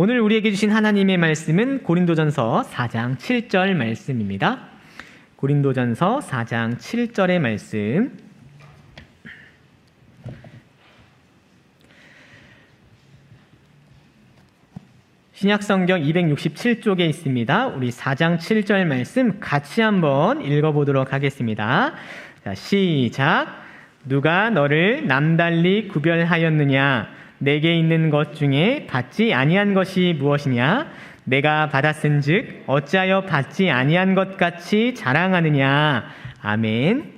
오늘 우리에게 주신 하나님의 말씀은 고린도전서 4장 7절 말씀입니다. 고린도전서 4장 7절의 말씀. 신약성경 267쪽에 있습니다. 우리 4장 7절 말씀 같이 한번 읽어보도록 하겠습니다. 자, 시작. 누가 너를 남달리 구별하였느냐? 내게 있는 것 중에 받지 아니한 것이 무엇이냐? 내가 받았은즉 어찌하여 받지 아니한 것 같이 자랑하느냐? 아멘.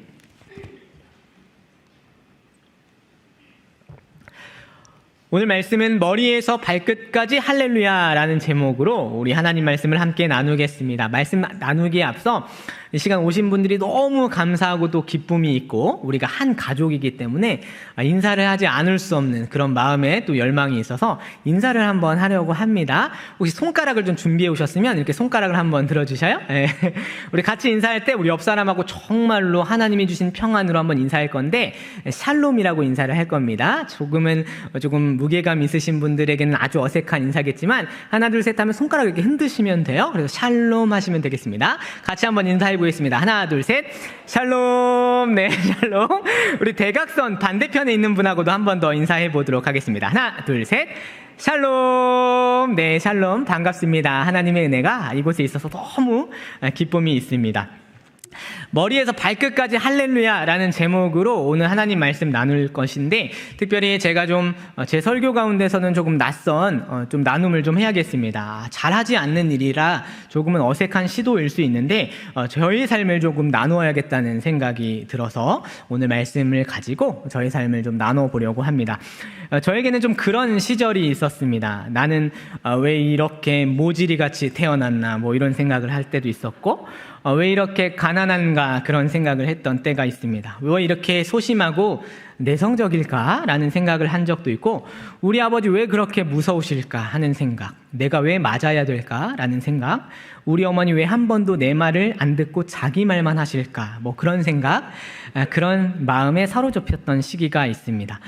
오늘 말씀은 머리에서 발끝까지 할렐루야라는 제목으로 우리 하나님 말씀을 함께 나누겠습니다. 말씀 나누기에 앞서 이 시간 오신 분들이 너무 감사하고 또 기쁨이 있고 우리가 한 가족이기 때문에 인사를 하지 않을 수 없는 그런 마음에 또 열망이 있어서 인사를 한번 하려고 합니다. 혹시 손가락을 좀 준비해 오셨으면 이렇게 손가락을 한번 들어주셔요. 네. 우리 같이 인사할 때 우리 옆 사람하고 정말로 하나님이 주신 평안으로 한번 인사할 건데 샬롬이라고 인사를 할 겁니다. 조금 무게감 있으신 분들에게는 아주 어색한 인사겠지만 하나 둘 셋 하면 손가락 이렇게 흔드시면 돼요. 그래서 샬롬 하시면 되겠습니다. 같이 한번 인사해 보겠습니다. 하나 둘 셋 샬롬. 네, 샬롬. 우리 대각선 반대편에 있는 분하고도 한 번 더 인사해 보도록 하겠습니다. 하나 둘 셋 샬롬. 네, 샬롬. 반갑습니다. 하나님의 은혜가 이곳에 있어서 너무 기쁨이 있습니다. 머리에서 발끝까지 할렐루야라는 제목으로 오늘 하나님 말씀 나눌 것인데 특별히 제가 좀 제 설교 가운데서는 조금 낯선 좀 나눔을 좀 해야겠습니다. 잘하지 않는 일이라 조금은 어색한 시도일 수 있는데 저희 삶을 조금 나누어야겠다는 생각이 들어서 오늘 말씀을 가지고 저희 삶을 좀 나눠보려고 합니다. 저에게는 좀 그런 시절이 있었습니다. 나는 왜 이렇게 모지리같이 태어났나 뭐 이런 생각을 할 때도 있었고 왜 이렇게 가난한가 그런 생각을 했던 때가 있습니다. 왜 이렇게 소심하고 내성적일까? 라는 생각을 한 적도 있고 우리 아버지 왜 그렇게 무서우실까? 하는 생각. 내가 왜 맞아야 될까? 라는 생각. 우리 어머니 왜 한 번도 내 말을 안 듣고 자기 말만 하실까? 뭐 그런 생각, 그런 마음에 사로잡혔던 시기가 있습니다.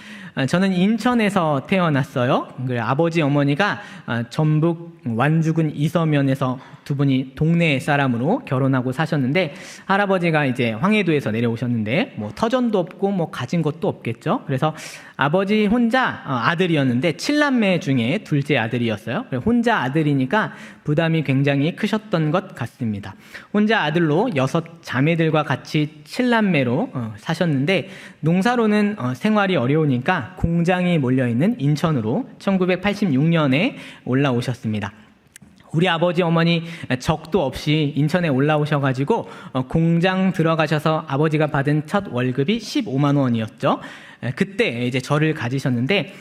저는 인천에서 태어났어요. 아버지 어머니가 전북 완주군 이서면에서 두 분이 동네 사람으로 결혼하고 사셨는데 할아버지가 이제 황해도에서 내려오셨는데 뭐 터전도 없고 뭐 가진 것도 없겠죠. 그래서 아버지 혼자 아들이었는데 7남매 중에 둘째 아들이었어요. 혼자 아들이니까 부담이 굉장히 크셨던 것 같습니다. 혼자 아들로 6자매들과 같이 7남매로 사셨는데 농사로는 생활이 어려우니까 공장이 몰려있는 인천으로 1986년에 올라오셨습니다. 우리 아버지 어머니 적도 없이 인천에 올라오셔가지고 공장 들어가셔서 아버지가 받은 첫 월급이 15만 원이었죠. 그때 이제 저를 가지셨는데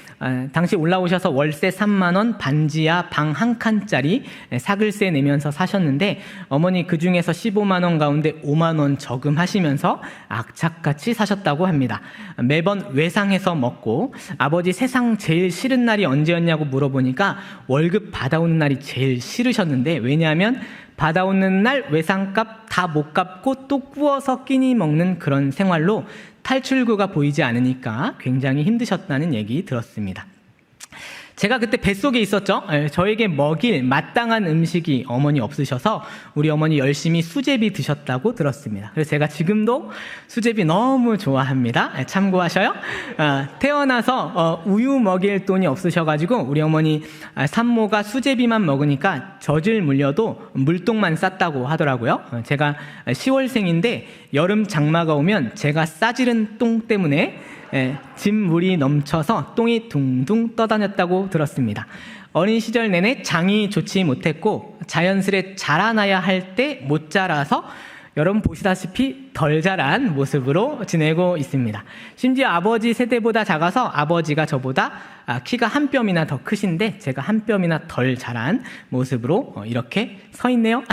당시 올라오셔서 월세 3만 원, 반지하 방 한 칸짜리 사글세 내면서 사셨는데 어머니 그 중에서 15만 원 가운데 5만 원 저금하시면서 악착같이 사셨다고 합니다. 매번 외상해서 먹고 아버지 세상 제일 싫은 날이 언제였냐고 물어보니까 월급 받아오는 날이 제일 싫으셨는데 왜냐하면 받아오는 날 외상값 다 못 갚고 또 구워서 끼니 먹는 그런 생활로 탈출구가 보이지 않으니까 굉장히 힘드셨다는 얘기 들었습니다. 제가 그때 뱃속에 있었죠. 저에게 먹일 마땅한 음식이 어머니 없으셔서 우리 어머니 열심히 수제비 드셨다고 들었습니다. 그래서 제가 지금도 수제비 너무 좋아합니다. 참고하셔요. 태어나서 우유 먹일 돈이 없으셔가지고 우리 어머니 산모가 수제비만 먹으니까 젖을 물려도 물똥만 쌌다고 하더라고요. 제가 10월생인데 여름 장마가 오면 제가 싸지른 똥 때문에 진물이 넘쳐서 똥이 둥둥 떠다녔다고 들었습니다. 어린 시절 내내 장이 좋지 못했고 자연스레 자라나야 할 때 못 자라서 여러분 보시다시피 덜 자란 모습으로 지내고 있습니다. 심지어 아버지 세대보다 작아서 아버지가 저보다 키가 한 뼘이나 더 크신데 제가 한 뼘이나 덜 자란 모습으로 이렇게 서 있네요.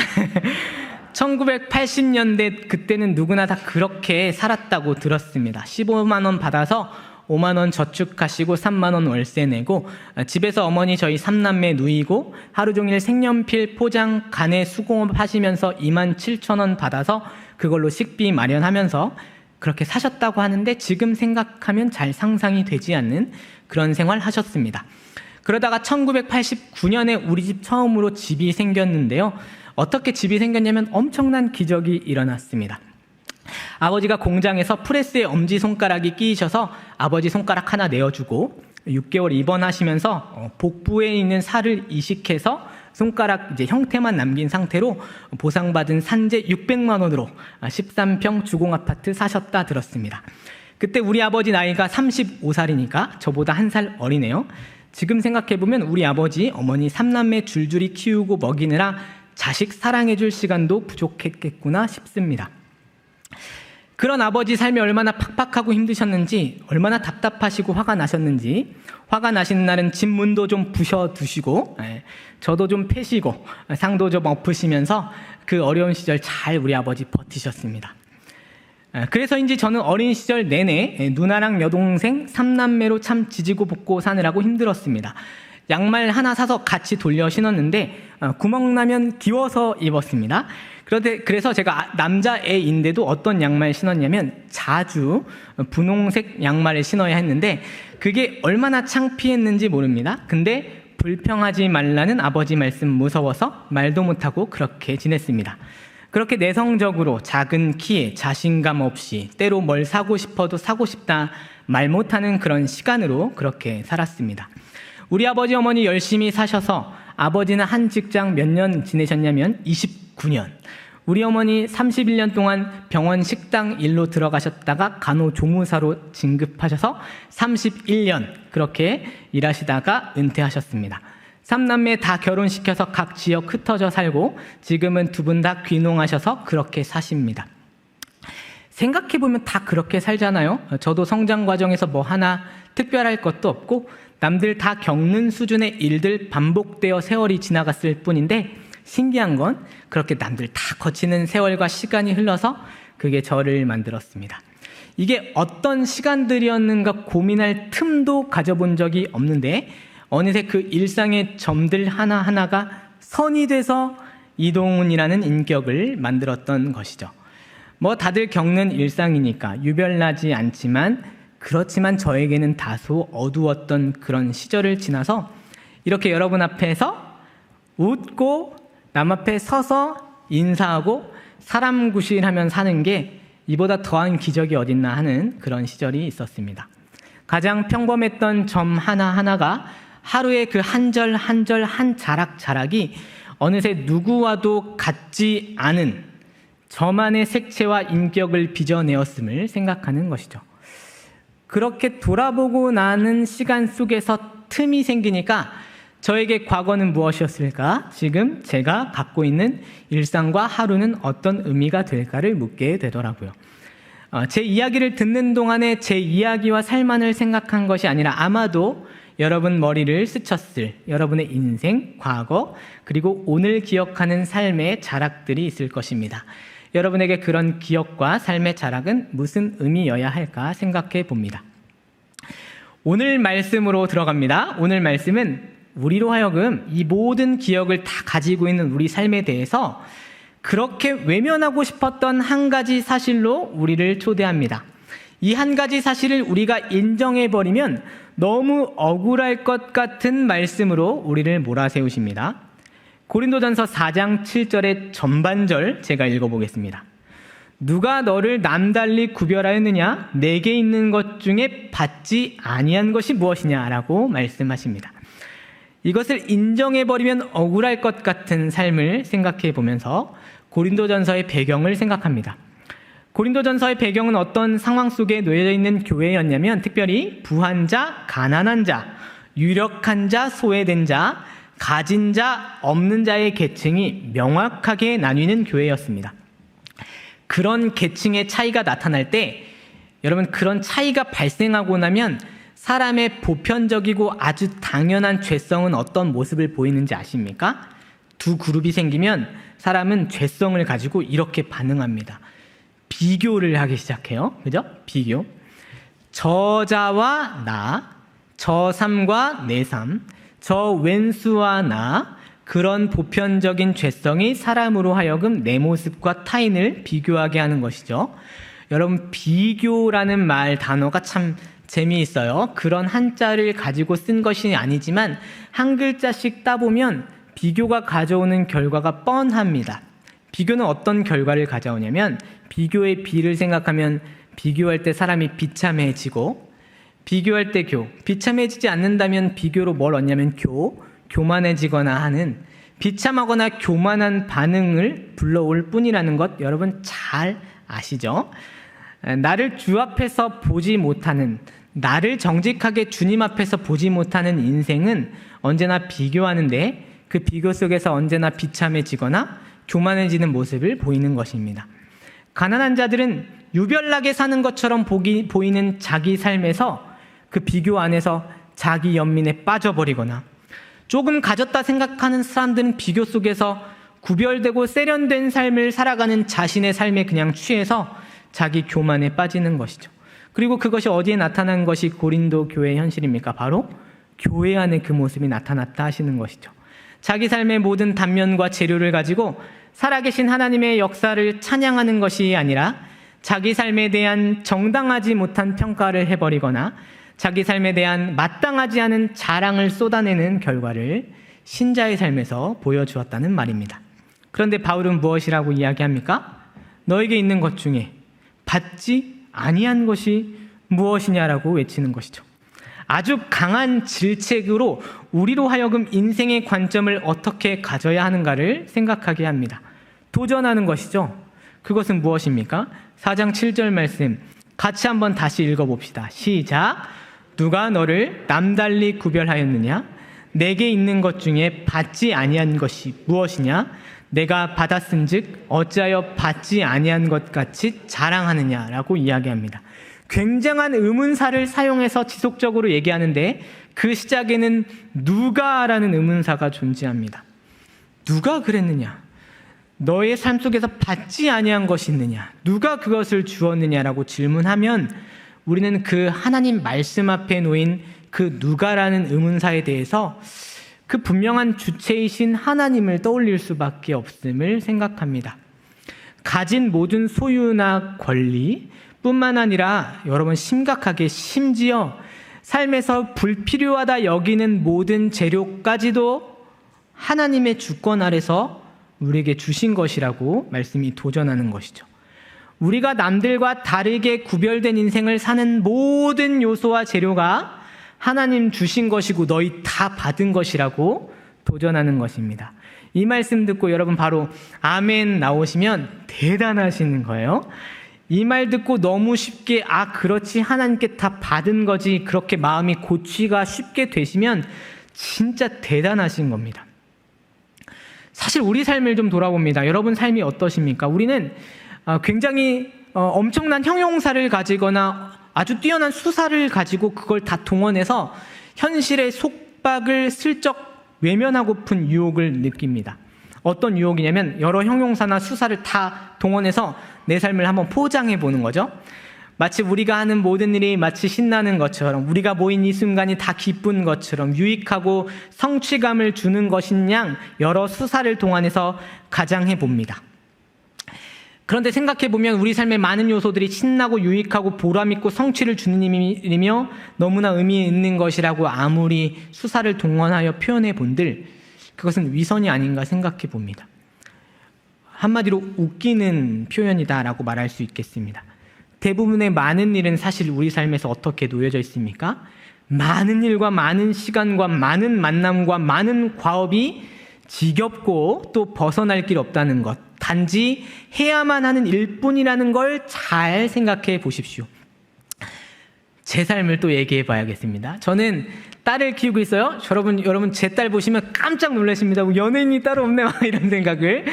1980년대 그때는 누구나 다 그렇게 살았다고 들었습니다. 15만 원 받아서 5만 원 저축하시고 3만 원 월세 내고 집에서 어머니 저희 3남매 누이고 하루 종일 색연필 포장 간에 수공업 하시면서 2만 7천 원 받아서 그걸로 식비 마련하면서 그렇게 사셨다고 하는데 지금 생각하면 잘 상상이 되지 않는 그런 생활 하셨습니다. 그러다가 1989년에 우리 집 처음으로 집이 생겼는데요. 어떻게 집이 생겼냐면 엄청난 기적이 일어났습니다. 아버지가 공장에서 프레스에 엄지손가락이 끼이셔서 아버지 손가락 하나 내어주고 6개월 입원하시면서 복부에 있는 살을 이식해서 손가락 이제 형태만 남긴 상태로 보상받은 산재 600만 원으로 13평 주공아파트 사셨다 들었습니다. 그때 우리 아버지 나이가 35살이니까 저보다 1살 어리네요. 지금 생각해보면 우리 아버지, 어머니 3남매 줄줄이 키우고 먹이느라 자식 사랑해줄 시간도 부족했겠구나 싶습니다. 그런 아버지 삶이 얼마나 팍팍하고 힘드셨는지, 얼마나 답답하시고 화가 나셨는지, 화가 나신 날은 집 문도 좀 부셔두시고 저도 좀 패시고 상도 좀 엎으시면서 그 어려운 시절 잘 우리 아버지 버티셨습니다. 그래서인지 저는 어린 시절 내내 누나랑 여동생 3남매로 참 지지고 볶고 사느라고 힘들었습니다. 양말 하나 사서 같이 돌려 신었는데 구멍 나면 기워서 입었습니다. 그래서 제가 남자애인데도 어떤 양말 신었냐면 자주 분홍색 양말을 신어야 했는데 그게 얼마나 창피했는지 모릅니다. 근데 불평하지 말라는 아버지 말씀 무서워서 말도 못하고 그렇게 지냈습니다. 그렇게 내성적으로 작은 키에 자신감 없이 때로 뭘 사고 싶어도 사고 싶다 말 못하는 그런 시간으로 그렇게 살았습니다. 우리 아버지 어머니 열심히 사셔서 아버지는 한 직장 몇 년 지내셨냐면 29년. 우리 어머니 31년 동안 병원 식당 일로 들어가셨다가 간호조무사로 진급하셔서 31년 그렇게 일하시다가 은퇴하셨습니다. 3남매 다 결혼시켜서 각 지역 흩어져 살고 지금은 두 분 다 귀농하셔서 그렇게 사십니다. 생각해보면 다 그렇게 살잖아요. 저도 성장 과정에서 뭐 하나 특별할 것도 없고 남들 다 겪는 수준의 일들 반복되어 세월이 지나갔을 뿐인데 신기한 건 그렇게 남들 다 거치는 세월과 시간이 흘러서 그게 저를 만들었습니다. 이게 어떤 시간들이었는가 고민할 틈도 가져본 적이 없는데 어느새 그 일상의 점들 하나하나가 선이 돼서 이동훈이라는 인격을 만들었던 것이죠. 뭐 다들 겪는 일상이니까 유별나지 않지만 그렇지만 저에게는 다소 어두웠던 그런 시절을 지나서 이렇게 여러분 앞에서 웃고 남 앞에 서서 인사하고 사람 구실하면 사는 게 이보다 더한 기적이 어딨나 하는 그런 시절이 있었습니다. 가장 평범했던 점 하나하나가 하루에 그 한 절 한 절 한 자락자락이 어느새 누구와도 같지 않은 저만의 색채와 인격을 빚어내었음을 생각하는 것이죠. 그렇게 돌아보고 나는 시간 속에서 틈이 생기니까 저에게 과거는 무엇이었을까? 지금 제가 갖고 있는 일상과 하루는 어떤 의미가 될까를 묻게 되더라고요. 제 이야기를 듣는 동안에 제 이야기와 삶만을 생각한 것이 아니라 아마도 여러분 머리를 스쳤을 여러분의 인생, 과거, 그리고 오늘 기억하는 삶의 자락들이 있을 것입니다. 여러분에게 그런 기억과 삶의 자락은 무슨 의미여야 할까 생각해 봅니다. 오늘 말씀으로 들어갑니다. 오늘 말씀은 우리로 하여금 이 모든 기억을 다 가지고 있는 우리 삶에 대해서 그렇게 외면하고 싶었던 한 가지 사실로 우리를 초대합니다. 이 한 가지 사실을 우리가 인정해버리면 너무 억울할 것 같은 말씀으로 우리를 몰아세우십니다. 고린도전서 4장 7절의 전반절 제가 읽어보겠습니다. 누가 너를 남달리 구별하였느냐? 내게 있는 것 중에 받지 아니한 것이 무엇이냐라고 말씀하십니다. 이것을 인정해버리면 억울할 것 같은 삶을 생각해 보면서 고린도전서의 배경을 생각합니다. 고린도전서의 배경은 어떤 상황 속에 놓여져 있는 교회였냐면 특별히 부한 자, 가난한 자, 유력한 자, 소외된 자, 가진 자, 없는 자의 계층이 명확하게 나뉘는 교회였습니다. 그런 계층의 차이가 나타날 때 여러분 그런 차이가 발생하고 나면 사람의 보편적이고 아주 당연한 죄성은 어떤 모습을 보이는지 아십니까? 두 그룹이 생기면 사람은 죄성을 가지고 이렇게 반응합니다. 비교를 하기 시작해요. 그죠? 비교. 저자와 나, 저 삶과 내 삶, 저 왼수와 나, 그런 보편적인 죄성이 사람으로 하여금 내 모습과 타인을 비교하게 하는 것이죠. 여러분 비교라는 단어가 참 재미있어요. 그런 한자를 가지고 쓴 것이 아니지만 한 글자씩 따보면 비교가 가져오는 결과가 뻔합니다. 비교는 어떤 결과를 가져오냐면 비교의 비를 생각하면 비교할 때 사람이 비참해지고 비교할 때 비참해지지 않는다면 비교로 뭘 얻냐면 교만해지거나 하는 비참하거나 교만한 반응을 불러올 뿐이라는 것 여러분 잘 아시죠? 나를 주 앞에서 보지 못하는 나를 정직하게 주님 앞에서 보지 못하는 인생은 언제나 비교하는데 그 비교 속에서 언제나 비참해지거나 교만해지는 모습을 보이는 것입니다. 가난한 자들은 유별나게 사는 것처럼 보이는 자기 삶에서 그 비교 안에서 자기 연민에 빠져버리거나 조금 가졌다 생각하는 사람들은 비교 속에서 구별되고 세련된 삶을 살아가는 자신의 삶에 그냥 취해서 자기 교만에 빠지는 것이죠. 그리고 그것이 어디에 나타난 것이 고린도 교회의 현실입니까? 바로 교회 안에 그 모습이 나타났다 하시는 것이죠. 자기 삶의 모든 단면과 재료를 가지고 살아계신 하나님의 역사를 찬양하는 것이 아니라 자기 삶에 대한 정당하지 못한 평가를 해버리거나 자기 삶에 대한 마땅하지 않은 자랑을 쏟아내는 결과를 신자의 삶에서 보여주었다는 말입니다. 그런데 바울은 무엇이라고 이야기합니까? 너에게 있는 것 중에 받지 아니한 것이 무엇이냐라고 외치는 것이죠. 아주 강한 질책으로 우리로 하여금 인생의 관점을 어떻게 가져야 하는가를 생각하게 합니다. 도전하는 것이죠. 그것은 무엇입니까? 4장 7절 말씀 같이 한번 다시 읽어봅시다. 시작. 누가 너를 남달리 구별하였느냐? 내게 있는 것 중에 받지 아니한 것이 무엇이냐? 내가 받았은즉 어찌하여 받지 아니한 것 같이 자랑하느냐라고 이야기합니다. 굉장한 의문사를 사용해서 지속적으로 얘기하는데 그 시작에는 누가라는 의문사가 존재합니다. 누가 그랬느냐? 너의 삶 속에서 받지 아니한 것이 있느냐? 누가 그것을 주었느냐라고 질문하면 우리는 그 하나님 말씀 앞에 놓인 그 누가라는 의문사에 대해서 그 분명한 주체이신 하나님을 떠올릴 수밖에 없음을 생각합니다. 가진 모든 소유나 권리 뿐만 아니라 여러분 심각하게 심지어 삶에서 불필요하다 여기는 모든 재료까지도 하나님의 주권 아래서 우리에게 주신 것이라고 말씀이 도전하는 것이죠. 우리가 남들과 다르게 구별된 인생을 사는 모든 요소와 재료가 하나님 주신 것이고 너희 다 받은 것이라고 도전하는 것입니다. 이 말씀 듣고 여러분 바로 아멘 나오시면 대단하시는 거예요. 이 말 듣고 너무 쉽게 그렇지 하나님께 다 받은 거지 그렇게 마음이 고치가 쉽게 되시면 진짜 대단하신 겁니다. 사실 우리 삶을 좀 돌아봅니다. 여러분 삶이 어떠십니까? 우리는 굉장히 엄청난 형용사를 가지거나 아주 뛰어난 수사를 가지고 그걸 다 동원해서 현실의 속박을 슬쩍 외면하고픈 유혹을 느낍니다. 어떤 유혹이냐면 여러 형용사나 수사를 다 동원해서 내 삶을 한번 포장해 보는 거죠. 마치 우리가 하는 모든 일이 마치 신나는 것처럼 우리가 모인 이 순간이 다 기쁜 것처럼 유익하고 성취감을 주는 것인 양 여러 수사를 동원해서 가장해 봅니다. 그런데 생각해보면 우리 삶의 많은 요소들이 신나고 유익하고 보람있고 성취를 주는 일이며 너무나 의미 있는 것이라고 아무리 수사를 동원하여 표현해 본들 그것은 위선이 아닌가 생각해 봅니다. 한마디로 웃기는 표현이다라고 말할 수 있겠습니다. 대부분의 많은 일은 사실 우리 삶에서 어떻게 놓여져 있습니까? 많은 일과 많은 시간과 많은 만남과 많은 과업이 지겹고 또 벗어날 길 없다는 것, 단지 해야만 하는 일뿐이라는 걸 잘 생각해 보십시오. 제 삶을 또 얘기해 봐야겠습니다. 저는 딸을 키우고 있어요. 여러분 제 딸 보시면 깜짝 놀라십니다. 연예인이 따로 없네 이런 생각을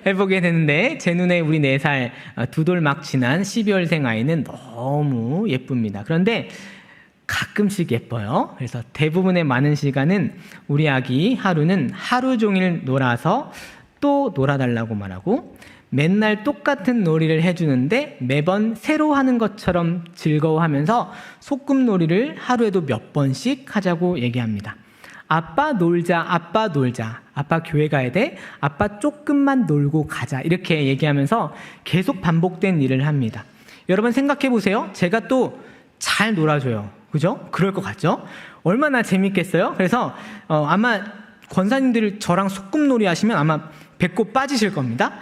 해보게 되는데 제 눈에 우리 4살 두 돌 막 지난 12월생 아이는 너무 예쁩니다. 그런데 가끔씩 예뻐요. 그래서 대부분의 많은 시간은 우리 아기 하루는 하루 종일 놀아서 또 놀아달라고 말하고 맨날 똑같은 놀이를 해주는데 매번 새로 하는 것처럼 즐거워하면서 소꿉놀이를 하루에도 몇 번씩 하자고 얘기합니다. 아빠 놀자, 아빠 놀자, 아빠 교회 가야 돼, 아빠 조금만 놀고 가자 이렇게 얘기하면서 계속 반복된 일을 합니다. 여러분 생각해 보세요. 제가 또 잘 놀아줘요. 그죠? 그럴 것 같죠? 얼마나 재밌겠어요? 그래서 아마 권사님들 저랑 소꿉놀이 하시면 아마 배꼽 빠지실 겁니다.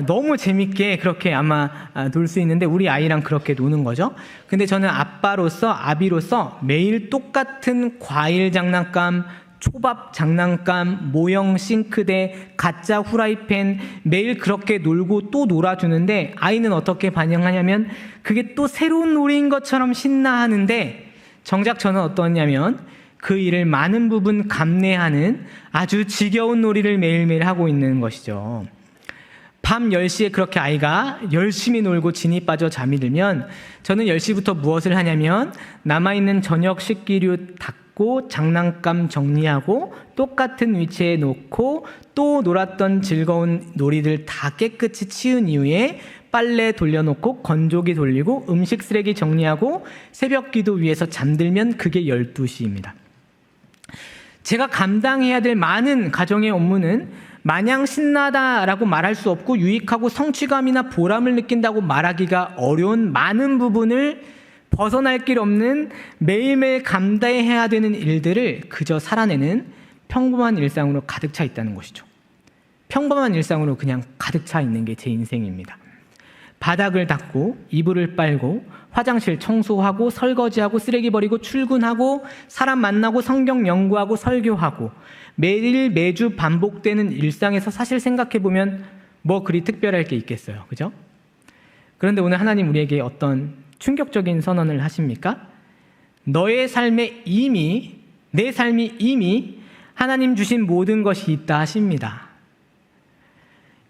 너무 재밌게 그렇게 아마 놀 수 있는데 우리 아이랑 그렇게 노는 거죠. 근데 저는 아비로서 매일 똑같은 과일 장난감, 초밥 장난감, 모형 싱크대, 가짜 후라이팬 매일 그렇게 놀고 또 놀아주는데 아이는 어떻게 반응하냐면 그게 또 새로운 놀이인 것처럼 신나하는데 정작 저는 어떠냐면 그 일을 많은 부분 감내하는 아주 지겨운 놀이를 매일매일 하고 있는 것이죠. 밤 10시에 그렇게 아이가 열심히 놀고 진이 빠져 잠이 들면 저는 10시부터 무엇을 하냐면 남아있는 저녁 식기류 닦고 장난감 정리하고 똑같은 위치에 놓고 또 놀았던 즐거운 놀이들 다 깨끗이 치운 이후에 빨래 돌려놓고 건조기 돌리고 음식 쓰레기 정리하고 새벽 기도 위해서 잠들면 그게 12시입니다. 제가 감당해야 될 많은 가정의 업무는 마냥 신나다라고 말할 수 없고 유익하고 성취감이나 보람을 느낀다고 말하기가 어려운 많은 부분을 벗어날 길 없는 매일매일 감당해야 되는 일들을 그저 살아내는 평범한 일상으로 가득 차 있다는 것이죠. 평범한 일상으로 그냥 가득 차 있는 게 제 인생입니다. 바닥을 닦고 이불을 빨고 화장실 청소하고 설거지하고 쓰레기 버리고 출근하고 사람 만나고 성경 연구하고 설교하고 매주 반복되는 일상에서 사실 생각해보면 뭐 그리 특별할 게 있겠어요. 그죠? 그런데 오늘 하나님 우리에게 어떤 충격적인 선언을 하십니까? 내 삶이 이미 하나님 주신 모든 것이 있다 하십니다.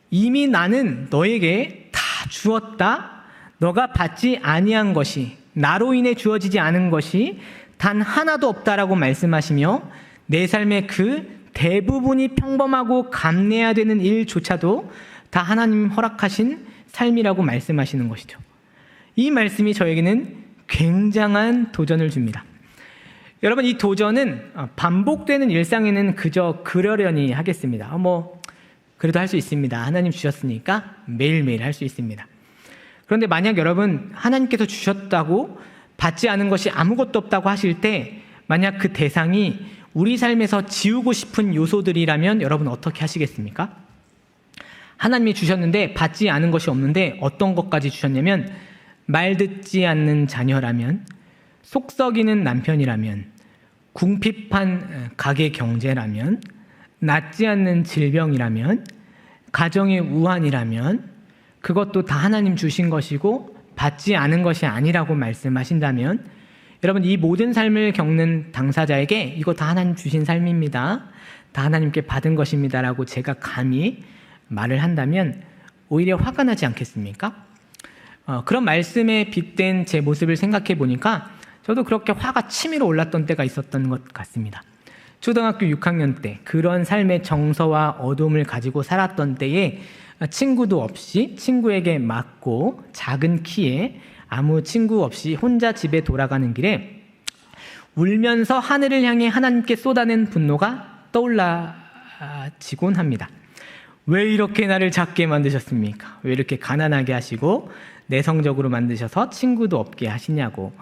이미 나는 너에게 다 주었다. 너가 받지 아니한 것이, 나로 인해 주어지지 않은 것이 단 하나도 없다라고 말씀하시며 내 삶의 그 대부분이 평범하고 감내해야 되는 일조차도 다 하나님 허락하신 삶이라고 말씀하시는 것이죠. 이 말씀이 저에게는 굉장한 도전을 줍니다. 여러분, 이 도전은 반복되는 일상에는 그저 그러려니 하겠습니다. 그래도 할 수 있습니다. 하나님 주셨으니까 매일매일 할 수 있습니다. 그런데 만약 여러분 하나님께서 주셨다고 받지 않은 것이 아무것도 없다고 하실 때 만약 그 대상이 우리 삶에서 지우고 싶은 요소들이라면 여러분 어떻게 하시겠습니까? 하나님이 주셨는데 받지 않은 것이 없는데 어떤 것까지 주셨냐면 말 듣지 않는 자녀라면, 속 썩이는 남편이라면, 궁핍한 가계 경제라면, 낫지 않는 질병이라면, 가정의 우환이라면 그것도 다 하나님 주신 것이고 받지 않은 것이 아니라고 말씀하신다면 여러분 이 모든 삶을 겪는 당사자에게 이거 다 하나님 주신 삶입니다. 다 하나님께 받은 것입니다. 라고 제가 감히 말을 한다면 오히려 화가 나지 않겠습니까? 그런 말씀에 빗댄 제 모습을 생각해 보니까 저도 그렇게 화가 치밀어 올랐던 때가 있었던 것 같습니다. 초등학교 6학년 때 그런 삶의 정서와 어둠을 가지고 살았던 때에 친구도 없이 친구에게 맞고 작은 키에 아무 친구 없이 혼자 집에 돌아가는 길에 울면서 하늘을 향해 하나님께 쏟아낸 분노가 떠올라지곤 합니다. 왜 이렇게 나를 작게 만드셨습니까? 왜 이렇게 가난하게 하시고 내성적으로 만드셔서 친구도 없게 하시냐고.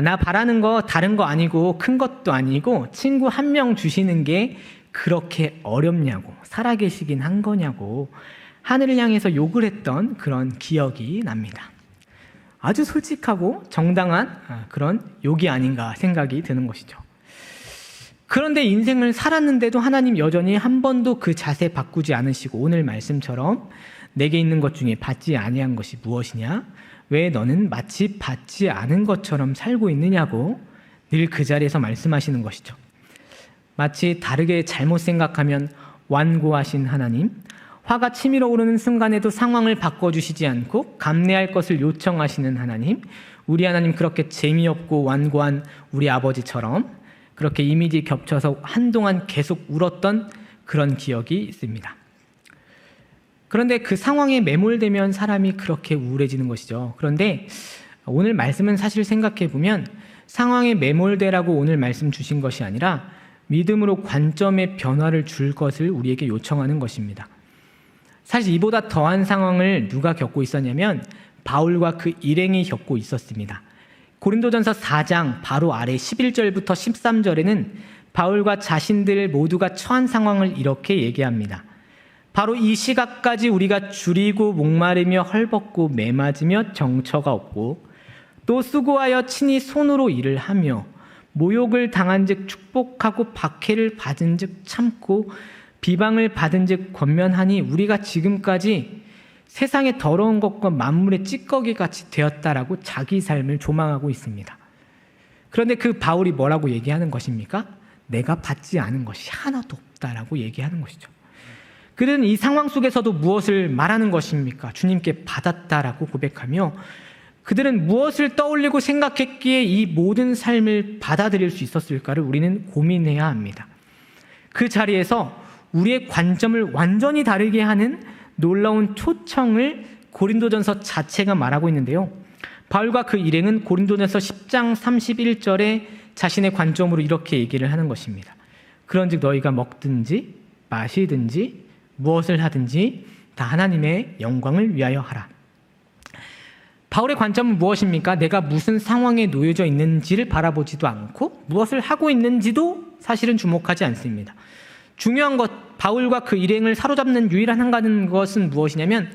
나 바라는 거 다른 거 아니고 큰 것도 아니고 친구 한 명 주시는 게 그렇게 어렵냐고, 살아계시긴 한 거냐고 하늘을 향해서 욕을 했던 그런 기억이 납니다. 아주 솔직하고 정당한 그런 욕이 아닌가 생각이 드는 것이죠. 그런데 인생을 살았는데도 하나님 여전히 한 번도 그 자세 바꾸지 않으시고 오늘 말씀처럼 내게 있는 것 중에 받지 아니한 것이 무엇이냐? 왜 너는 마치 받지 않은 것처럼 살고 있느냐고 늘 그 자리에서 말씀하시는 것이죠. 마치 다르게 잘못 생각하면 완고하신 하나님, 화가 치밀어 오르는 순간에도 상황을 바꿔주시지 않고 감내할 것을 요청하시는 하나님, 우리 하나님 그렇게 재미없고 완고한 우리 아버지처럼 그렇게 이미지 겹쳐서 한동안 계속 울었던 그런 기억이 있습니다. 그런데 그 상황에 매몰되면 사람이 그렇게 우울해지는 것이죠. 그런데 오늘 말씀은 사실 생각해 보면 상황에 매몰되라고 오늘 말씀 주신 것이 아니라 믿음으로 관점의 변화를 줄 것을 우리에게 요청하는 것입니다. 사실 이보다 더한 상황을 누가 겪고 있었냐면 바울과 그 일행이 겪고 있었습니다. 고린도전서 4장 바로 아래 11절부터 13절에는 바울과 자신들 모두가 처한 상황을 이렇게 얘기합니다. 바로 이 시각까지 우리가 줄이고 목마르며 헐벗고 매맞으며 정처가 없고 또 수고하여 친히 손으로 일을 하며 모욕을 당한즉 축복하고 박해를 받은즉 참고 비방을 받은즉 권면하니 우리가 지금까지 세상의 더러운 것과 만물의 찌꺼기같이 되었다라고 자기 삶을 조망하고 있습니다. 그런데 그 바울이 뭐라고 얘기하는 것입니까? 내가 받지 않은 것이 하나도 없다라고 얘기하는 것이죠. 그는 이 상황 속에서도 무엇을 말하는 것입니까? 주님께 받았다라고 고백하며 그들은 무엇을 떠올리고 생각했기에 이 모든 삶을 받아들일 수 있었을까를 우리는 고민해야 합니다. 그 자리에서 우리의 관점을 완전히 다르게 하는 놀라운 초청을 고린도전서 자체가 말하고 있는데요. 바울과 그 일행은 고린도전서 10장 31절에 자신의 관점으로 이렇게 얘기를 하는 것입니다. 그런즉 너희가 먹든지 마시든지 무엇을 하든지 다 하나님의 영광을 위하여 하라. 바울의 관점은 무엇입니까? 내가 무슨 상황에 놓여져 있는지를 바라보지도 않고 무엇을 하고 있는지도 사실은 주목하지 않습니다. 중요한 것, 바울과 그 일행을 사로잡는 유일한 한 가지 것은 무엇이냐면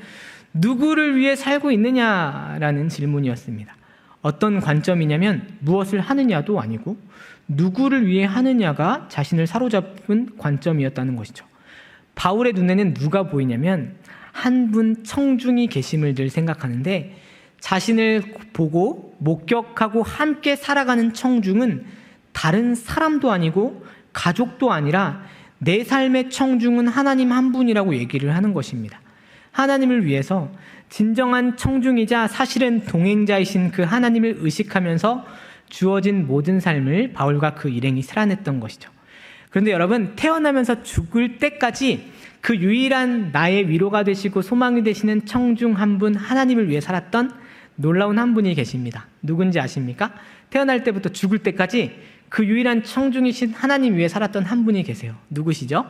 누구를 위해 살고 있느냐라는 질문이었습니다. 어떤 관점이냐면 무엇을 하느냐도 아니고 누구를 위해 하느냐가 자신을 사로잡은 관점이었다는 것이죠. 바울의 눈에는 누가 보이냐면 한 분 청중이 계심을 늘 생각하는데 자신을 보고 목격하고 함께 살아가는 청중은 다른 사람도 아니고 가족도 아니라 내 삶의 청중은 하나님 한 분이라고 얘기를 하는 것입니다. 하나님을 위해서 진정한 청중이자 사실은 동행자이신 그 하나님을 의식하면서 주어진 모든 삶을 바울과 그 일행이 살아냈던 것이죠. 그런데 여러분, 태어나면서 죽을 때까지 그 유일한 나의 위로가 되시고 소망이 되시는 청중 한 분, 하나님을 위해 살았던 놀라운 한 분이 계십니다. 누군지 아십니까? 태어날 때부터 죽을 때까지 그 유일한 청중이신 하나님 위해 살았던 한 분이 계세요. 누구시죠?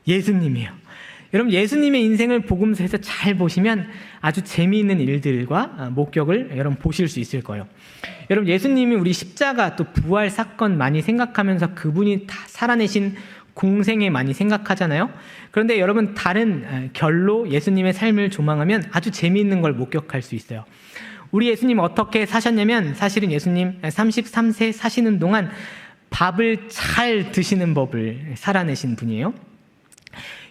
예수님이에요. 여러분, 예수님의 인생을 복음서에서 잘 보시면 아주 재미있는 일들과 목격을 여러분 보실 수 있을 거예요. 여러분, 예수님이 우리 십자가 또 부활 사건 많이 생각하면서 그분이 다 살아내신 공생에 많이 생각하잖아요. 그런데 여러분, 다른 결로 예수님의 삶을 조망하면 아주 재미있는 걸 목격할 수 있어요. 우리 예수님 어떻게 사셨냐면 사실은 예수님 33세 사시는 동안 밥을 잘 드시는 법을 살아내신 분이에요.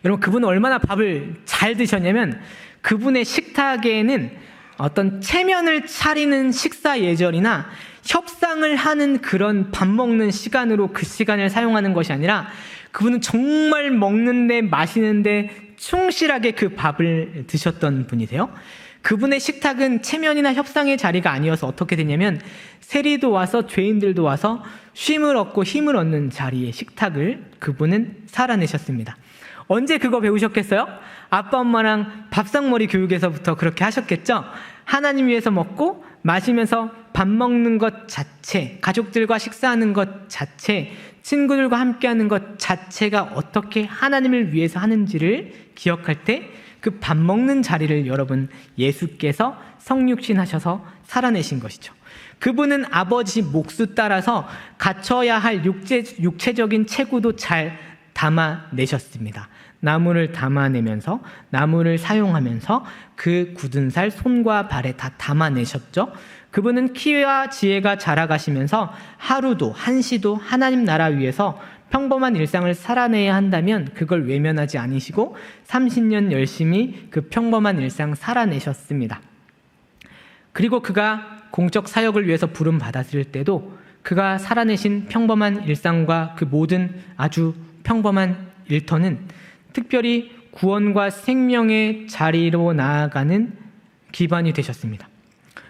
여러분, 그분은 얼마나 밥을 잘 드셨냐면 그분의 식탁에는 어떤 체면을 차리는 식사 예절이나 협상을 하는 그런 밥 먹는 시간으로 그 시간을 사용하는 것이 아니라 그분은 정말 먹는데 마시는데 충실하게 그 밥을 드셨던 분이세요. 그분의 식탁은 체면이나 협상의 자리가 아니어서 어떻게 되냐면 세리도 와서 죄인들도 와서 쉼을 얻고 힘을 얻는 자리의 식탁을 그분은 살아내셨습니다. 언제 그거 배우셨겠어요? 아빠 엄마랑 밥상머리 교육에서부터 그렇게 하셨겠죠? 하나님 위해서 먹고 마시면서 밥 먹는 것 자체, 가족들과 식사하는 것 자체, 친구들과 함께하는 것 자체가 어떻게 하나님을 위해서 하는지를 기억할 때 그 밥 먹는 자리를 여러분 예수께서 성육신 하셔서 살아내신 것이죠. 그분은 아버지 몫을 따라서 갖춰야 할 육체적인 체구도 잘 담아내셨습니다. 나무를 담아내면서 나무를 사용하면서 그 굳은 살 손과 발에 다 담아내셨죠. 그분은 키와 지혜가 자라가시면서 하루도 한시도 하나님 나라 위해서 평범한 일상을 살아내야 한다면 그걸 외면하지 않으시고 30년 열심히 그 평범한 일상 살아내셨습니다. 그리고 그가 공적 사역을 위해서 부름 받았을 때도 그가 살아내신 평범한 일상과 그 모든 아주 평범한 일터는 특별히 구원과 생명의 자리로 나아가는 기반이 되셨습니다.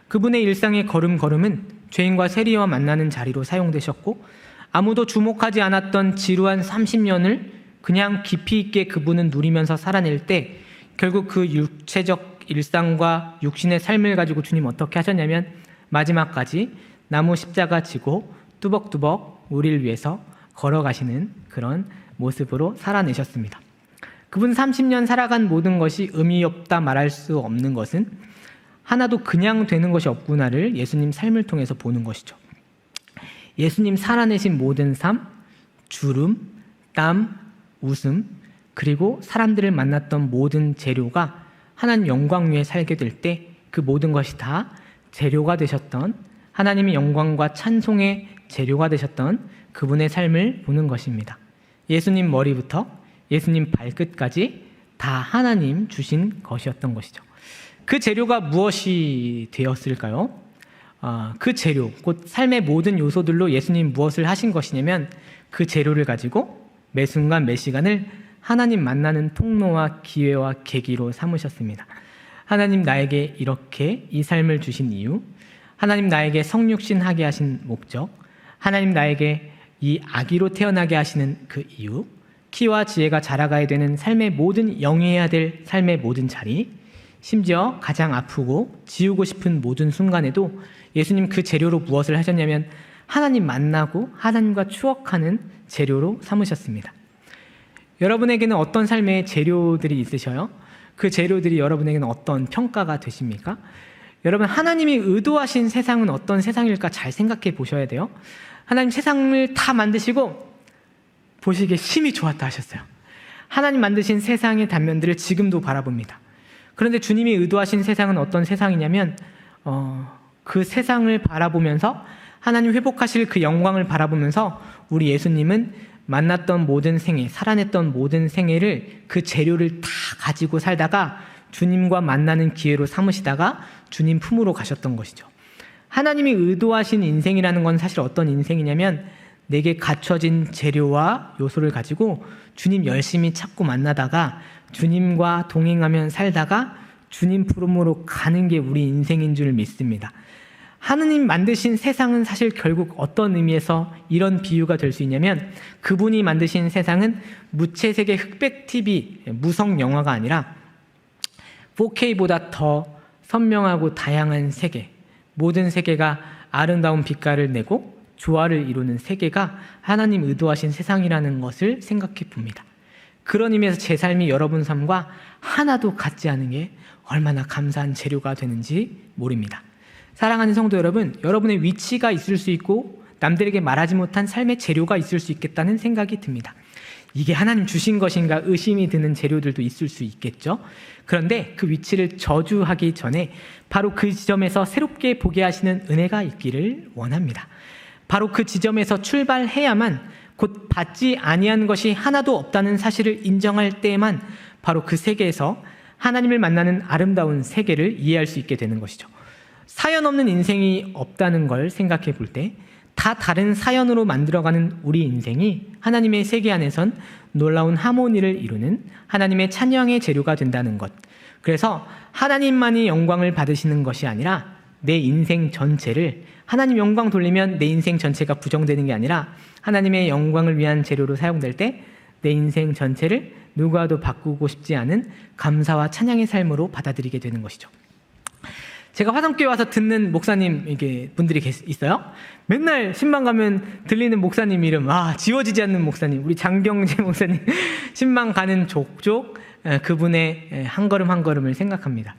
그분의 일상의 걸음걸음은 죄인과 세리와 만나는 자리로 사용되셨고 아무도 주목하지 않았던 지루한 30년을 그냥 깊이 있게 그분은 누리면서 살아낼 때 결국 그 육체적 일상과 육신의 삶을 가지고 주님 어떻게 하셨냐면 마지막까지 나무 십자가 지고 뚜벅뚜벅 우리를 위해서 걸어가시는 그런 모습으로 살아내셨습니다. 그분 30년 살아간 모든 것이 의미 없다 말할 수 없는 것은 하나도 그냥 되는 것이 없구나를 예수님 삶을 통해서 보는 것이죠. 예수님 살아내신 모든 삶, 주름, 땀, 웃음, 그리고 사람들을 만났던 모든 재료가 하나님 영광 위에 살게 될 때 그 모든 것이 다 재료가 되셨던, 하나님의 영광과 찬송의 재료가 되셨던 그분의 삶을 보는 것입니다. 예수님 머리부터 예수님 발끝까지 다 하나님 주신 것이었던 것이죠. 그 재료가 무엇이 되었을까요? 그 재료, 곧 삶의 모든 요소들로 예수님 무엇을 하신 것이냐면 그 재료를 가지고 매 순간 매 시간을 하나님 만나는 통로와 기회와 계기로 삼으셨습니다. 하나님 나에게 이렇게 이 삶을 주신 이유, 하나님 나에게 성육신하게 하신 목적, 하나님 나에게 이 아기로 태어나게 하시는 그 이유, 키와 지혜가 자라가야 되는 삶의 모든 영위해야 될 삶의 모든 자리, 심지어 가장 아프고 지우고 싶은 모든 순간에도 예수님 그 재료로 무엇을 하셨냐면 하나님 만나고 하나님과 추억하는 재료로 삼으셨습니다. 여러분에게는 어떤 삶의 재료들이 있으셔요? 그 재료들이 여러분에게는 어떤 평가가 되십니까? 여러분, 하나님이 의도하신 세상은 어떤 세상일까 잘 생각해 보셔야 돼요. 하나님 세상을 다 만드시고 보시기에 심히 좋았다 하셨어요. 하나님 만드신 세상의 단면들을 지금도 바라봅니다. 그런데 주님이 의도하신 세상은 어떤 세상이냐면 그 세상을 바라보면서 하나님 회복하실 그 영광을 바라보면서 우리 예수님은 만났던 모든 생애, 살아냈던 모든 생애를 그 재료를 다 가지고 살다가 주님과 만나는 기회로 삼으시다가 주님 품으로 가셨던 것이죠. 하나님이 의도하신 인생이라는 건 사실 어떤 인생이냐면 내게 갖춰진 재료와 요소를 가지고 주님 열심히 찾고 만나다가 주님과 동행하며 살다가 주님 품으로 가는 게 우리 인생인 줄 믿습니다. 하느님 만드신 세상은 사실 결국 어떤 의미에서 이런 비유가 될 수 있냐면 그분이 만드신 세상은 무채색의 흑백 TV, 무성 영화가 아니라 4K보다 더 선명하고 다양한 세계, 모든 세계가 아름다운 빛깔을 내고 조화를 이루는 세계가 하나님 의도하신 세상이라는 것을 생각해 봅니다. 그런 의미에서 제 삶이 여러분 삶과 하나도 같지 않은 게 얼마나 감사한 재료가 되는지 모릅니다. 사랑하는 성도 여러분, 여러분의 위치가 있을 수 있고 남들에게 말하지 못한 삶의 재료가 있을 수 있겠다는 생각이 듭니다. 이게 하나님 주신 것인가 의심이 드는 재료들도 있을 수 있겠죠. 그런데 그 위치를 저주하기 전에 바로 그 지점에서 새롭게 보게 하시는 은혜가 있기를 원합니다. 바로 그 지점에서 출발해야만 곧 받지 아니한 것이 하나도 없다는 사실을 인정할 때에만 바로 그 세계에서 하나님을 만나는 아름다운 세계를 이해할 수 있게 되는 것이죠. 사연 없는 인생이 없다는 걸 생각해 볼 때 다 다른 사연으로 만들어가는 우리 인생이 하나님의 세계 안에선 놀라운 하모니를 이루는 하나님의 찬양의 재료가 된다는 것. 그래서 하나님만이 영광을 받으시는 것이 아니라 내 인생 전체를 하나님 영광 돌리면 내 인생 전체가 부정되는 게 아니라 하나님의 영광을 위한 재료로 사용될 때 내 인생 전체를 누구와도 바꾸고 싶지 않은 감사와 찬양의 삶으로 받아들이게 되는 것이죠. 제가 화성교회 와서 듣는 목사님 이게 분들이 있어요. 맨날 신방 가면 들리는 목사님 이름, 지워지지 않는 목사님, 우리 장경재 목사님 신방 가는 족족 그분의 한 걸음 한 걸음을 생각합니다.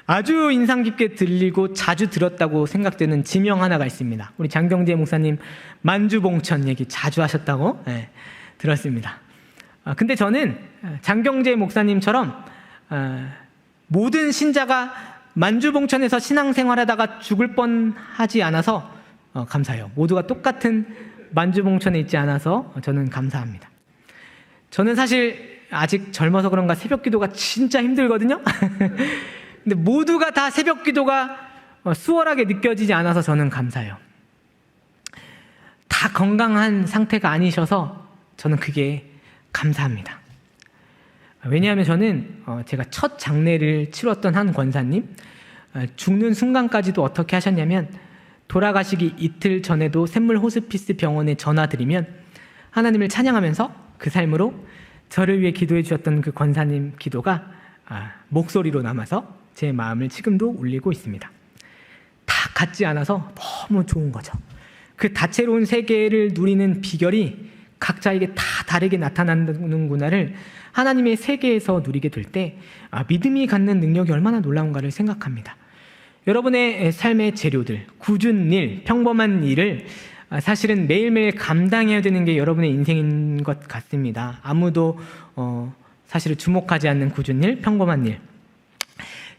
아주 인상 깊게 들리고 자주 들었다고 생각되는 지명 하나가 있습니다. 우리 장경재 목사님 만주봉천 얘기 자주 하셨다고 들었습니다. 근데 저는 장경재 목사님처럼 모든 신자가 만주봉천에서 신앙생활하다가 죽을 뻔하지 않아서 감사해요. 모두가 똑같은 만주봉천에 있지 않아서 저는 감사합니다. 저는 사실 아직 젊어서 그런가 새벽 기도가 진짜 힘들거든요. 근데 모두가 다 새벽 기도가 수월하게 느껴지지 않아서 저는 감사해요. 다 건강한 상태가 아니셔서 저는 그게 감사합니다. 왜냐하면 저는 제가 첫 장례를 치렀던 한 권사님, 죽는 순간까지도 어떻게 하셨냐면 돌아가시기 이틀 전에도 샘물 호스피스 병원에 전화드리면 하나님을 찬양하면서 그 삶으로 저를 위해 기도해 주셨던 그 권사님 기도가 목소리로 남아서 제 마음을 지금도 울리고 있습니다. 다 같지 않아서 너무 좋은 거죠. 그 다채로운 세계를 누리는 비결이 각자에게 다 다르게 나타나는구나를 하나님의 세계에서 누리게 될 때 믿음이 갖는 능력이 얼마나 놀라운가를 생각합니다. 여러분의 삶의 재료들, 굳은 일, 평범한 일을 사실은 매일매일 감당해야 되는 게 여러분의 인생인 것 같습니다. 아무도 사실은 주목하지 않는 굳은 일, 평범한 일.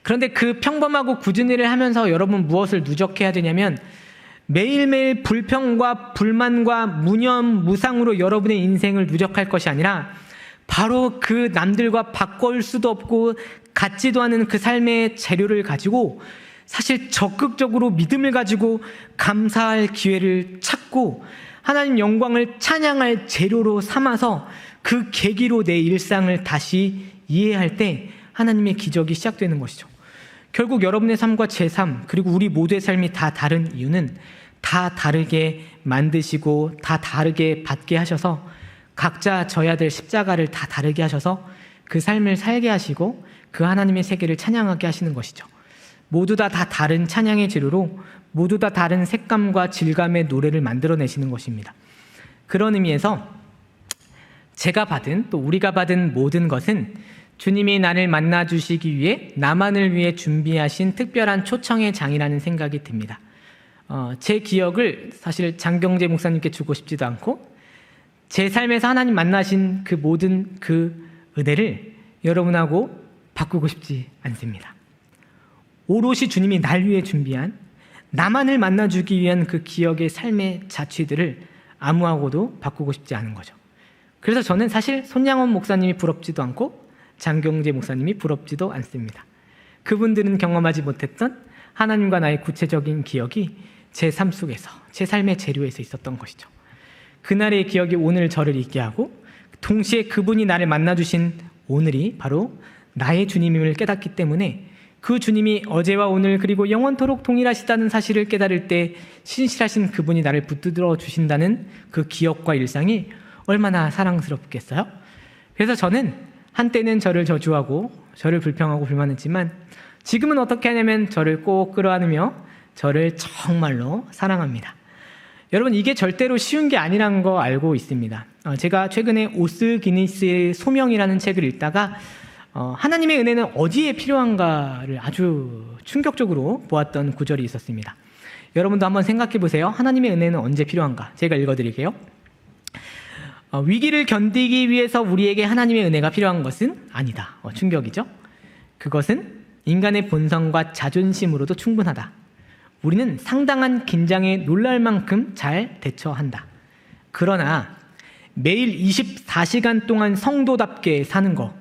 그런데 그 평범하고 굳은 일을 하면서 여러분 무엇을 누적해야 되냐면 매일매일 불평과 불만과 무념, 무상으로 여러분의 인생을 누적할 것이 아니라 바로 그 남들과 바꿀 수도 없고 같지도 않은 그 삶의 재료를 가지고 사실 적극적으로 믿음을 가지고 감사할 기회를 찾고 하나님 영광을 찬양할 재료로 삼아서 그 계기로 내 일상을 다시 이해할 때 하나님의 기적이 시작되는 것이죠. 결국 여러분의 삶과 제 삶, 그리고 우리 모두의 삶이 다 다른 이유는 다 다르게 만드시고 다 다르게 받게 하셔서 각자 져야 될 십자가를 다 다르게 하셔서 그 삶을 살게 하시고 그 하나님의 세계를 찬양하게 하시는 것이죠. 모두 다 다른 찬양의 재료로 모두 다 다른 색감과 질감의 노래를 만들어내시는 것입니다. 그런 의미에서 제가 받은 또 우리가 받은 모든 것은 주님이 나를 만나주시기 위해 나만을 위해 준비하신 특별한 초청의 장이라는 생각이 듭니다. 제 기억을 사실 장경재 목사님께 주고 싶지도 않고 제 삶에서 하나님 만나신 그 모든 그 은혜를 여러분하고 바꾸고 싶지 않습니다. 오롯이 주님이 날 위해 준비한 나만을 만나주기 위한 그 기억의 삶의 자취들을 아무하고도 바꾸고 싶지 않은 거죠. 그래서 저는 사실 손양원 목사님이 부럽지도 않고 장경재 목사님이 부럽지도 않습니다. 그분들은 경험하지 못했던 하나님과 나의 구체적인 기억이 제 삶 속에서, 제 삶의 재료에서 있었던 것이죠. 그날의 기억이 오늘 저를 있게 하고 동시에 그분이 나를 만나주신 오늘이 바로 나의 주님임을 깨닫기 때문에 그 주님이 어제와 오늘 그리고 영원토록 동일하시다는 사실을 깨달을 때 신실하신 그분이 나를 붙들어 주신다는 그 기억과 일상이 얼마나 사랑스럽겠어요? 그래서 저는 한때는 저를 저주하고 저를 불평하고 불만했지만 지금은 어떻게 하냐면 저를 꼭 끌어안으며 저를 정말로 사랑합니다. 여러분, 이게 절대로 쉬운 게 아니라는 거 알고 있습니다. 제가 최근에 오스 기니스의 소명이라는 책을 읽다가 하나님의 은혜는 어디에 필요한가를 아주 충격적으로 보았던 구절이 있었습니다. 여러분도 한번 생각해 보세요. 하나님의 은혜는 언제 필요한가? 제가 읽어드릴게요. 위기를 견디기 위해서 우리에게 하나님의 은혜가 필요한 것은 아니다. 충격이죠? 그것은 인간의 본성과 자존심으로도 충분하다. 우리는 상당한 긴장에 놀랄 만큼 잘 대처한다. 그러나 매일 24시간 동안 성도답게 사는 것,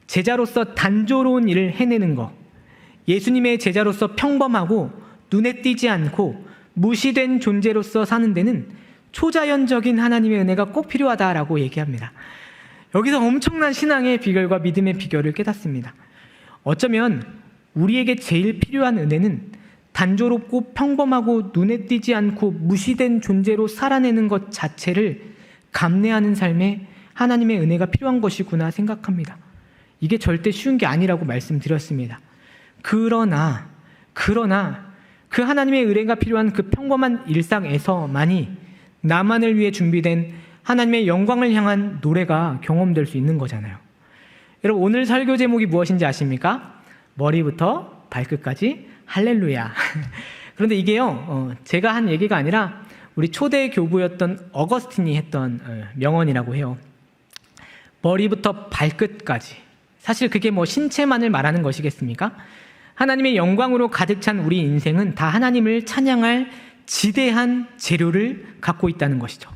제자로서 단조로운 일을 해내는 것, 예수님의 제자로서 평범하고 눈에 띄지 않고 무시된 존재로서 사는 데는 초자연적인 하나님의 은혜가 꼭 필요하다라고 얘기합니다. 여기서 엄청난 신앙의 비결과 믿음의 비결을 깨닫습니다. 어쩌면 우리에게 제일 필요한 은혜는 단조롭고 평범하고 눈에 띄지 않고 무시된 존재로 살아내는 것 자체를 감내하는 삶에 하나님의 은혜가 필요한 것이구나 생각합니다. 이게 절대 쉬운 게 아니라고 말씀드렸습니다. 그러나 그 하나님의 은혜가 필요한 그 평범한 일상에서만이 나만을 위해 준비된 하나님의 영광을 향한 노래가 경험될 수 있는 거잖아요. 여러분, 오늘 설교 제목이 무엇인지 아십니까? 머리부터 발끝까지 할렐루야. 그런데 이게요, 제가 한 얘기가 아니라 우리 초대 교부였던 어거스틴이 했던 명언이라고 해요. 머리부터 발끝까지. 사실 그게 뭐 신체만을 말하는 것이겠습니까? 하나님의 영광으로 가득 찬 우리 인생은 다 하나님을 찬양할 지대한 재료를 갖고 있다는 것이죠.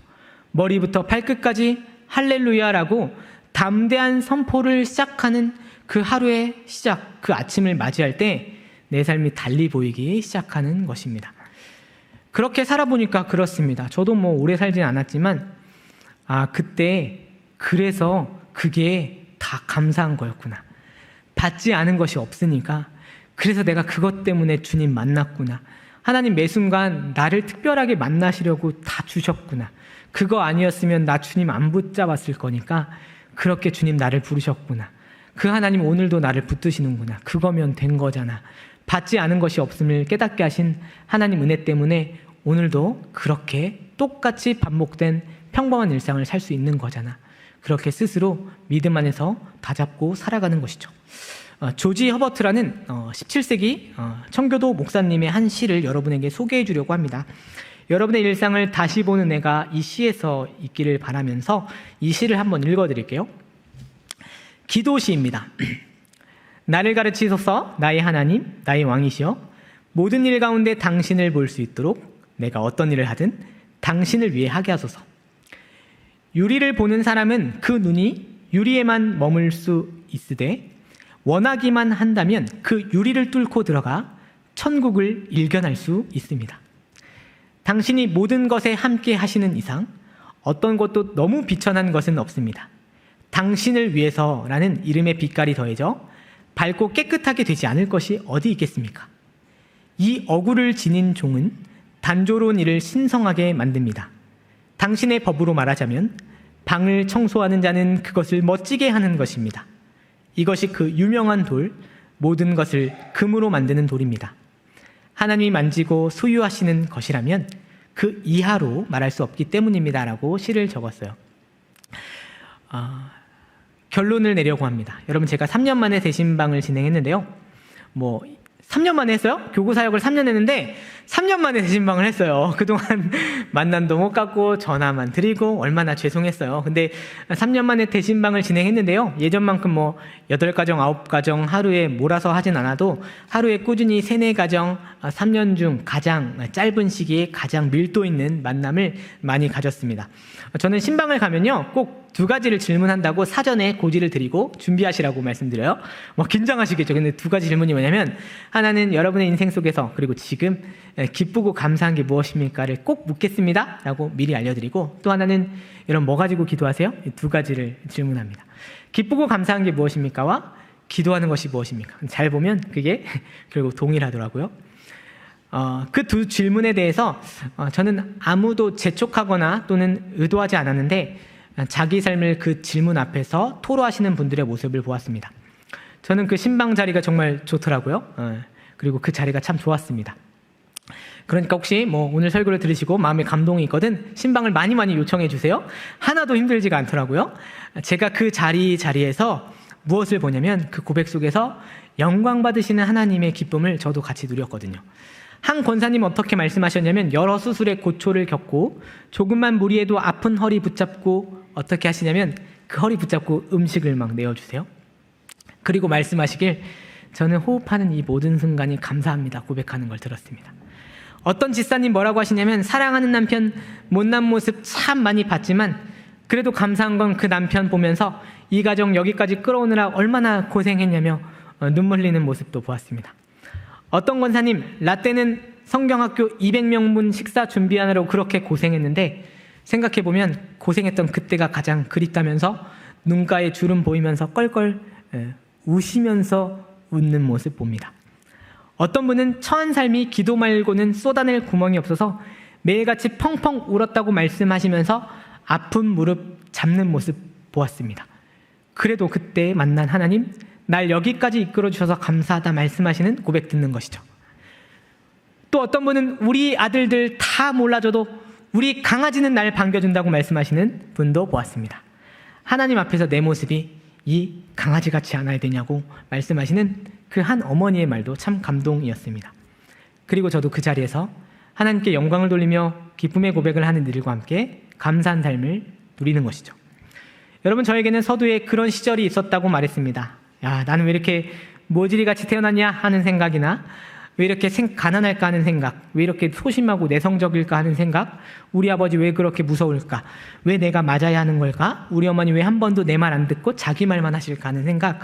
머리부터 발끝까지 할렐루야라고 담대한 선포를 시작하는 그 하루의 시작, 그 아침을 맞이할 때 내 삶이 달리 보이기 시작하는 것입니다. 그렇게 살아보니까 그렇습니다. 저도 뭐 오래 살진 않았지만 그때 그래서 그게 다 감사한 거였구나. 받지 않은 것이 없으니까 그래서 내가 그것 때문에 주님 만났구나. 하나님 매 순간 나를 특별하게 만나시려고 다 주셨구나. 그거 아니었으면 나 주님 안 붙잡았을 거니까 그렇게 주님 나를 부르셨구나. 그 하나님 오늘도 나를 붙드시는구나. 그거면 된 거잖아. 받지 않은 것이 없음을 깨닫게 하신 하나님 은혜 때문에 오늘도 그렇게 똑같이 반복된 평범한 일상을 살 수 있는 거잖아. 그렇게 스스로 믿음 안에서 다잡고 살아가는 것이죠. 조지 허버트라는 17세기 청교도 목사님의 한 시를 여러분에게 소개해 주려고 합니다. 여러분의 일상을 다시 보는 애가 이 시에서 있기를 바라면서 이 시를 한번 읽어드릴게요. 기도시입니다. 나를 가르치소서 나의 하나님 나의 왕이시여, 모든 일 가운데 당신을 볼 수 있도록 내가 어떤 일을 하든 당신을 위해 하게 하소서. 유리를 보는 사람은 그 눈이 유리에만 머물 수 있으되 원하기만 한다면 그 유리를 뚫고 들어가 천국을 일견할 수 있습니다. 당신이 모든 것에 함께 하시는 이상 어떤 것도 너무 비천한 것은 없습니다. 당신을 위해서라는 이름의 빛깔이 더해져 밝고 깨끗하게 되지 않을 것이 어디 있겠습니까? 이 어구를 지닌 종은 단조로운 일을 신성하게 만듭니다. 당신의 법으로 말하자면 방을 청소하는 자는 그것을 멋지게 하는 것입니다. 이것이 그 유명한 돌, 모든 것을 금으로 만드는 돌입니다. 하나님이 만지고 소유하시는 것이라면 그 이하로 말할 수 없기 때문입니다. 라고 시를 적었어요. 결론을 내려고 합니다. 여러분, 제가 3년 만에 대신방을 진행했는데요. 3년 만에 했어요? 교구 사역을 3년 했는데 3년 만에 대신방을 했어요. 그동안 만남도 못 갖고 전화만 드리고 얼마나 죄송했어요. 근데 3년 만에 대신방을 진행했는데요. 예전만큼 8가정, 9가정 하루에 몰아서 하진 않아도 하루에 꾸준히 3, 4가정 3년 중 가장 짧은 시기에 가장 밀도 있는 만남을 많이 가졌습니다. 저는 신방을 가면요, 꼭 2가지를 질문한다고 사전에 고지를 드리고 준비하시라고 말씀드려요. 긴장하시겠죠. 근데 2가지 질문이 뭐냐면, 하나는 여러분의 인생 속에서 그리고 지금 기쁘고 감사한 게 무엇입니까를 꼭 묻겠습니다 라고 미리 알려드리고, 또 하나는 여러분 뭐 가지고 기도하세요? 이 2가지를 질문합니다. 기쁘고 감사한 게 무엇입니까와 기도하는 것이 무엇입니까? 잘 보면 그게 결국 동일하더라고요. 그 2 질문에 대해서 저는 아무도 재촉하거나 또는 의도하지 않았는데 자기 삶을 그 질문 앞에서 토로하시는 분들의 모습을 보았습니다. 저는 그 신방 자리가 정말 좋더라고요. 그리고 그 자리가 참 좋았습니다. 그러니까 혹시 오늘 설교를 들으시고 마음에 감동이 있거든 신방을 많이 요청해 주세요. 하나도 힘들지가 않더라고요. 제가 그 자리에서 무엇을 보냐면, 그 고백 속에서 영광 받으시는 하나님의 기쁨을 저도 같이 누렸거든요. 한 권사님 어떻게 말씀하셨냐면, 여러 수술의 고초를 겪고 조금만 무리해도 아픈 허리 붙잡고 어떻게 하시냐면 그 허리 붙잡고 음식을 막 내어주세요. 그리고 말씀하시길, 저는 호흡하는 이 모든 순간이 감사합니다 고백하는 걸 들었습니다. 어떤 집사님 뭐라고 하시냐면, 사랑하는 남편 못난 모습 참 많이 봤지만 그래도 감사한 건 그 남편 보면서 이 가정 여기까지 끌어오느라 얼마나 고생했냐며 눈물 흘리는 모습도 보았습니다. 어떤 권사님, 라떼는 성경학교 200명분 식사 준비하느라고 그렇게 고생했는데 생각해보면 고생했던 그때가 가장 그립다면서 눈가에 주름 보이면서 껄껄 우시면서 웃는 모습 봅니다. 어떤 분은 처한 삶이 기도 말고는 쏟아낼 구멍이 없어서 매일같이 펑펑 울었다고 말씀하시면서 아픈 무릎 잡는 모습 보았습니다. 그래도 그때 만난 하나님, 날 여기까지 이끌어 주셔서 감사하다 말씀하시는 고백 듣는 것이죠. 또 어떤 분은 우리 아들들 다 몰라줘도 우리 강아지는 날 반겨준다고 말씀하시는 분도 보았습니다. 하나님 앞에서 내 모습이 이 강아지 같지 않아야 되냐고 말씀하시는 그 한 어머니의 말도 참 감동이었습니다. 그리고 저도 그 자리에서 하나님께 영광을 돌리며 기쁨의 고백을 하는 이들과 함께 감사한 삶을 누리는 것이죠. 여러분, 저에게는 서두에 그런 시절이 있었다고 말했습니다. 야, 나는 왜 이렇게 모질이같이 태어났냐 하는 생각이나, 왜 이렇게 가난할까 하는 생각, 왜 이렇게 소심하고 내성적일까 하는 생각, 우리 아버지 왜 그렇게 무서울까, 왜 내가 맞아야 하는 걸까, 우리 어머니 왜 한 번도 내 말 안 듣고 자기 말만 하실까 하는 생각,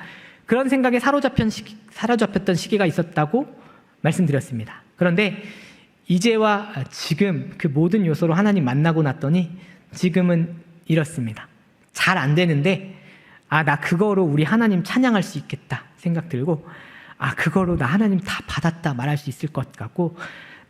그런 생각에 사로잡혔던 시기가 있었다고 말씀드렸습니다. 그런데 이제와 지금 그 모든 요소로 하나님 만나고 났더니 지금은 이렇습니다. 잘 안 되는데 나 그거로 우리 하나님 찬양할 수 있겠다 생각 들고, 그거로 나 하나님 다 받았다 말할 수 있을 것 같고,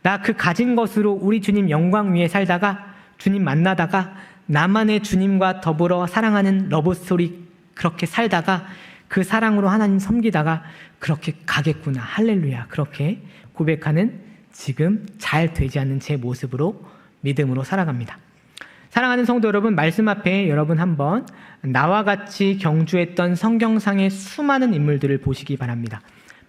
나 그 가진 것으로 우리 주님 영광 위에 살다가 주님 만나다가 나만의 주님과 더불어 사랑하는 러브스토리 그렇게 살다가 그 사랑으로 하나님 섬기다가 그렇게 가겠구나, 할렐루야, 그렇게 고백하는 지금 잘 되지 않는 제 모습으로 믿음으로 살아갑니다. 사랑하는 성도 여러분, 말씀 앞에 여러분 한번 나와 같이 경주했던 성경상의 수많은 인물들을 보시기 바랍니다.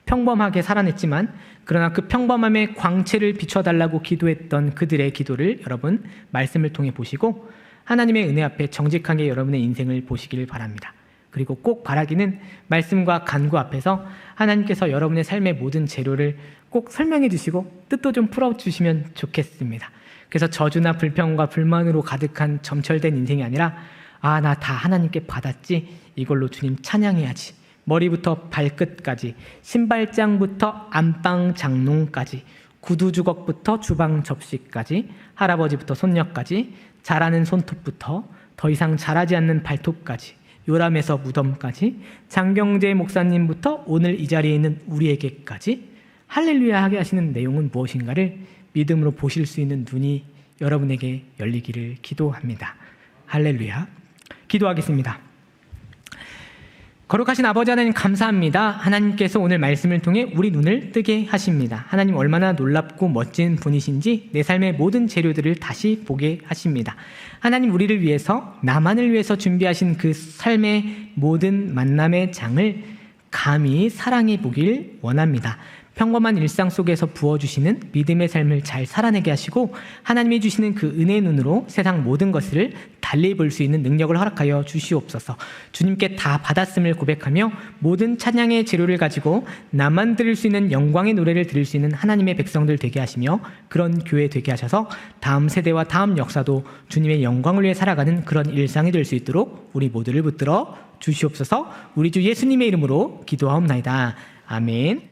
평범하게 살아냈지만 그러나 그 평범함의 광채를 비춰달라고 기도했던 그들의 기도를 여러분 말씀을 통해 보시고 하나님의 은혜 앞에 정직하게 여러분의 인생을 보시길 바랍니다. 그리고 꼭 바라기는 말씀과 간구 앞에서 하나님께서 여러분의 삶의 모든 재료를 꼭 설명해 주시고 뜻도 좀 풀어주시면 좋겠습니다. 그래서 저주나 불평과 불만으로 가득한 점철된 인생이 아니라 나 다 하나님께 받았지, 이걸로 주님 찬양해야지, 머리부터 발끝까지, 신발장부터 안방 장롱까지, 구두 주걱부터 주방 접시까지, 할아버지부터 손녀까지, 자라는 손톱부터 더 이상 자라지 않는 발톱까지, 요람에서 무덤까지, 장경재 목사님부터 오늘 이 자리에 있는 우리에게까지 할렐루야 하게 하시는 내용은 무엇인가를 믿음으로 보실 수 있는 눈이 여러분에게 열리기를 기도합니다. 할렐루야. 기도하겠습니다. 거룩하신 아버지 하나님, 감사합니다. 하나님께서 오늘 말씀을 통해 우리 눈을 뜨게 하십니다. 하나님 얼마나 놀랍고 멋진 분이신지 내 삶의 모든 재료들을 다시 보게 하십니다. 하나님, 우리를 위해서, 나만을 위해서 준비하신 그 삶의 모든 만남의 장을 감히 사랑해 보길 원합니다. 평범한 일상 속에서 부어주시는 믿음의 삶을 잘 살아내게 하시고 하나님이 주시는 그 은혜의 눈으로 세상 모든 것을 달리 볼 수 있는 능력을 허락하여 주시옵소서. 주님께 다 받았음을 고백하며 모든 찬양의 재료를 가지고 나만 들을 수 있는 영광의 노래를 들을 수 있는 하나님의 백성들 되게 하시며 그런 교회 되게 하셔서 다음 세대와 다음 역사도 주님의 영광을 위해 살아가는 그런 일상이 될 수 있도록 우리 모두를 붙들어 주시옵소서. 우리 주 예수님의 이름으로 기도하옵나이다. 아멘.